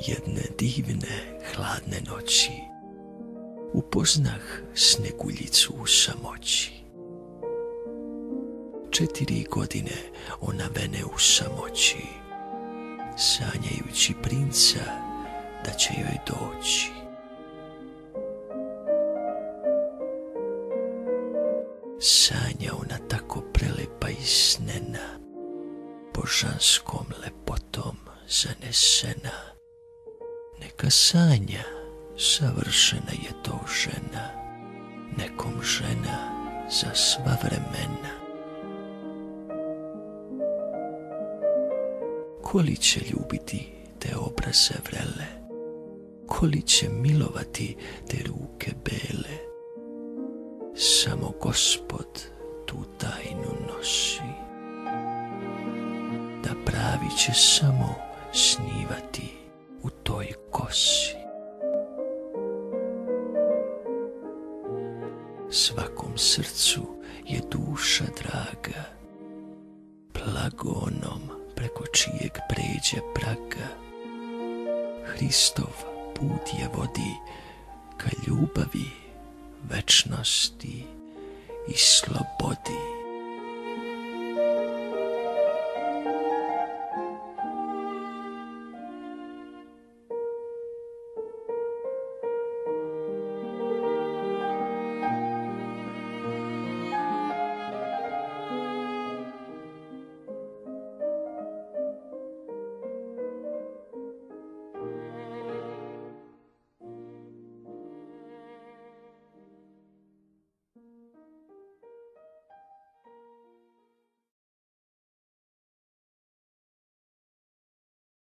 Jedne divne, hladne noći upoznah Sneguljicu u samoći. 4 godine ona vene u samoći, sanjajući princa da će joj doći. Sanja ona tako prelepa i snena, božanskom lepotom zanesena. Neka sanja, savršena je to žena, nekom žena za sva vremena. Ko li će ljubiti te obraze vrele, ko li će milovati te ruke bele? Samo Gospod tu tajnu nosi, da pravi će samo snivati u toj kosi. Svakom srcu je duša draga, blago onom preko čijeg pređe praga. Hristov put je vodi ka ljubavi, večnosti i slobodi.